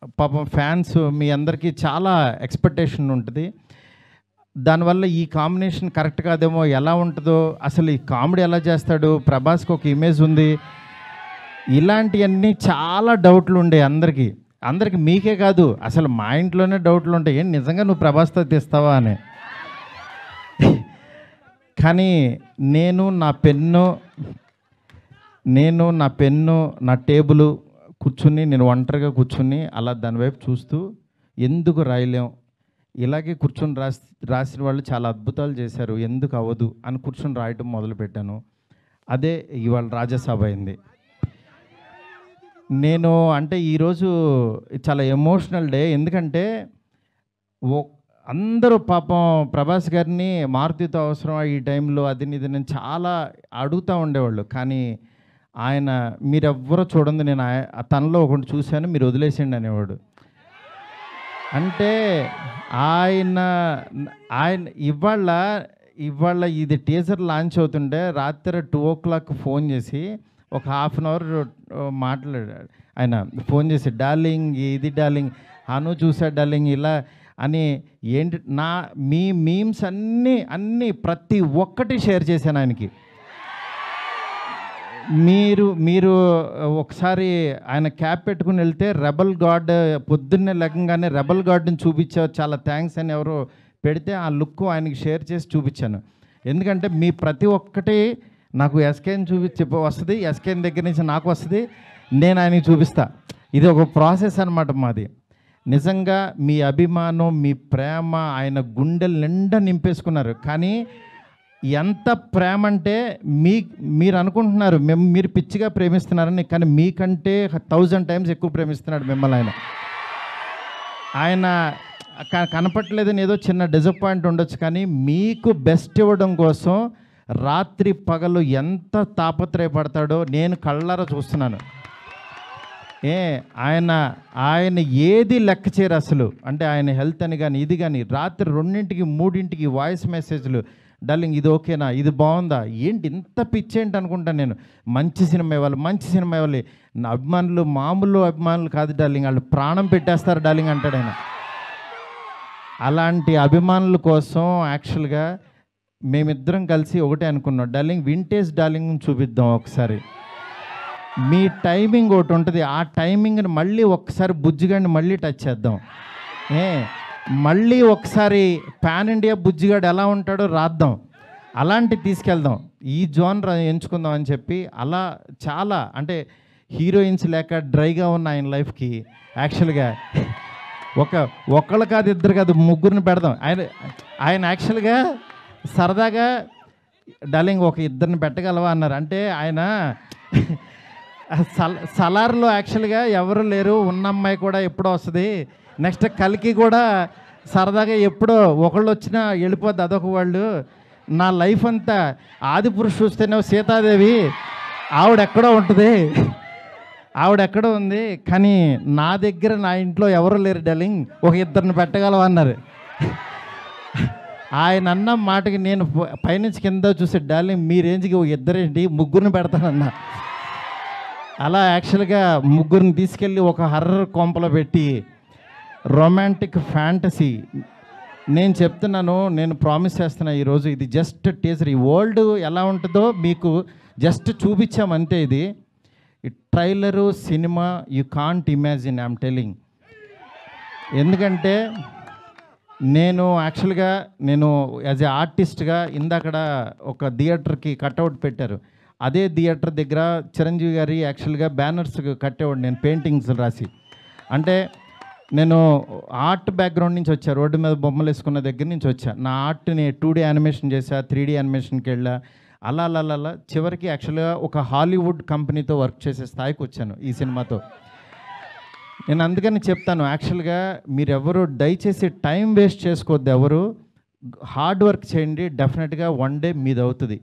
పాపం ఫ్యాన్స్ మీ అందరికీ చాలా ఎక్స్పెక్టేషన్ ఉంటుంది. దానివల్ల ఈ కాంబినేషన్ కరెక్ట్ కాదేమో, ఎలా ఉంటుందో, అసలు ఈ కామెడీ ఎలా చేస్తాడు, ప్రభాస్కి ఒక ఇమేజ్ ఉంది, ఇలాంటివన్నీ చాలా డౌట్లు ఉండే అందరికీ మీకే కాదు, అసలు మా ఇంట్లోనే డౌట్లు ఉంటాయి, ఏం నిజంగా నువ్వు ప్రభాస్తో తీస్తావా అని. కానీ నేను నా పెన్ను నా టేబుల్ కూర్చుని, నేను ఒంటరిగా కూర్చుని అలా దాని వైపు చూస్తూ ఎందుకు రాయలేం, ఇలాగే కూర్చొని రాసిన వాళ్ళు చాలా అద్భుతాలు చేశారు, ఎందుకు అవ్వదు అని కూర్చొని రాయటం మొదలుపెట్టాను. అదే ఇవాళ రాజాసాబ్ అయింది. నేను అంటే ఈరోజు చాలా ఎమోషనల్ డే. ఎందుకంటే అందరూ పాపం ప్రభాస్ గారిని మారుతితో అవసరం ఈ టైంలో అది ఇది నేను చాలా అడుగుతూ ఉండేవాళ్ళు. కానీ ఆయన మీరెవ్వరూ చూడండి, నేను తనలో ఒకటి చూశాను, మీరు వదిలేసేయండి అనేవాడు. అంటే ఆయన ఇవాళ ఇది టీజర్ లాంచ్ అవుతుంటే రాత్రి 2 o'clock ఫోన్ చేసి ఒక హాఫ్ అన్ అవర్ మాట్లాడాడు. ఆయన ఫోన్ చేసి డార్లింగ్ ఇది డార్లింగ్ అను చూసా డార్లింగ్ ఇలా అని ఏంటి మీ మీమ్స్ అన్నీ ప్రతి ఒక్కటి షేర్ చేశాను ఆయనకి. మీరు ఒకసారి ఆయన క్యాప్ పెట్టుకుని వెళ్తే రెబల్ గాడ్ పొద్దున్నే లెక్కగానే రెబల్ గాడ్ని చూపించావు, చాలా థ్యాంక్స్ అని ఎవరో పెడితే ఆ లుక్ ఆయనకి షేర్ చేసి చూపించాను. ఎందుకంటే మీ ప్రతి ఒక్కటి నాకు ఎస్కేని వస్తుంది, ఎస్కేన్ దగ్గర నుంచి నాకు వస్తుంది, నేను ఆయనకి చూపిస్తా. ఇది ఒక ప్రాసెస్ అన్నమాట మాది. నిజంగా మీ అభిమానం, మీ ప్రేమ ఆయన గుండెల నిండా నింపేసుకున్నారు. కానీ ఎంత ప్రేమ అంటే మీరు అనుకుంటున్నారు మీరు పిచ్చిగా ప్రేమిస్తున్నారని, కానీ మీకంటే 1000 times ఎక్కువ ప్రేమిస్తున్నాడు మిమ్మల్ని. ఆయన కనపట్లేదని ఏదో చిన్న డిసప్పాయింట్ ఉండొచ్చు, కానీ మీకు బెస్ట్ ఇవ్వడం కోసం రాత్రి పగలు ఎంత తాపత్రయపడతాడో నేను కళ్ళారా చూస్తున్నాను. ఆయన ఏది లెక్క చేయరు అసలు. అంటే ఆయన హెల్త్ అని కానీ ఇది కానీ రాత్రి 2ంటికి 3ంటికి వాయిస్ మెసేజ్లు, డార్లింగ్ ఇది ఓకేనా, ఇది బాగుందా, ఏంటి ఇంత పిచ్చేంటి అనుకుంటాను నేను. మంచి సినిమా ఇవ్వాలి. నా అభిమానులు మామూలు అభిమానులు కాదు డార్లింగ్, వాళ్ళు ప్రాణం పెట్టేస్తారు డార్లింగ్ అంటాడు ఆయన. అలాంటి అభిమానుల కోసం యాక్చువల్గా మేమిద్దరం కలిసి ఒకటే అనుకున్నాం, డార్లింగ్ వింటేజ్ డార్లింగ్ చూపిద్దాం ఒకసారి. మీ టైమింగ్ ఒకటి ఉంటుంది, ఆ టైమింగ్ని మళ్ళీ ఒకసారి బుజ్జిగాడిని మళ్ళీ టచ్ చేద్దాం. మళ్ళీ ఒకసారి పాన్ ఇండియా బుజ్జిగాడు ఎలా ఉంటాడో రాద్దాం, అలాంటి తీసుకెళ్దాం, ఈ జోనర్ ఎంచుకుందాం అని చెప్పి అలా చాలా అంటే హీరోయిన్స్ లేక డ్రైగా ఉన్న ఆయన లైఫ్కి యాక్చువల్గా ఒకళ్ళు కాదు, ఇద్దరు కాదు, 3 పెడదాం. ఆయన యాక్చువల్గా సరదాగా డార్లింగ్ ఒక 2 పెట్టగలవా అన్నారు. అంటే ఆయన సలార్లో యాక్చువల్గా ఎవరు లేరు, ఉన్న అమ్మాయి కూడా ఎప్పుడో వస్తుంది, నెక్స్ట్ కలికి కూడా సరదాగా ఎప్పుడో ఒకళ్ళు వచ్చినా వెళ్ళిపోద్ది, అదొక వాళ్ళు. నా లైఫ్ అంతా ఆదిపురుషు చూస్తేనే సీతాదేవి ఆవిడెక్కడో ఉంటుంది, ఆవిడెక్కడో ఉంది, కానీ నా దగ్గర నా ఇంట్లో ఎవరు లేరు డార్లింగ్, ఒక 2 పెట్టగలవా అన్నారు. ఆయన అన్న మాటకి నేను పైనుంచి కింద చూసే డార్లింగ్ మీ రేంజ్కి ఒక 2 3 పెడతానన్నా. అలా యాక్చువల్గా 3 తీసుకెళ్ళి ఒక హర్రర్ కొంపలో పెట్టి రొమాంటిక్ ఫ్యాంటసీ నేను చెప్తున్నాను, నేను ప్రామిస్ చేస్తున్నా ఈరోజు ఇది జస్ట్ టీజర్. ఈ వరల్డ్ ఎలా ఉంటుందో మీకు జస్ట్ చూపించామంతే. ఇది trailer cinema you can't imagine, I'm telling. ఎందుకంటే నేను యాక్చువల్గా యాజ్ ఏ ఆర్టిస్ట్గా ఇందాకడ ఒక థియేటర్కి కట్అవుట్ పెట్టారు, అదే థియేటర్ దగ్గర చిరంజీవి గారి యాక్చువల్గా బ్యానర్స్ కట్టేవాడు నేను, పెయింటింగ్స్ రాసి. అంటే నేను ఆర్ట్ బ్యాక్గ్రౌండ్ నుంచి వచ్చా, రోడ్డు మీద బొమ్మలు వేసుకున్న దగ్గర నుంచి వచ్చా. నా ఆర్ట్ని 2D యానిమేషన్ చేశా, 3D యానిమేషన్కి వెళ్ళా, అలా చివరికి యాక్చువల్గా ఒక హాలీవుడ్ కంపెనీతో వర్క్ చేసే స్థాయికి వచ్చాను ఈ సినిమాతో. నేను అందుకని చెప్తాను, యాక్చువల్గా మీరెవరు దయచేసి టైం వేస్ట్ చేసుకోవద్దు, ఎవరు హార్డ్ వర్క్ చేయండి, డెఫినెట్గా వన్ డే మీది అవుతుంది.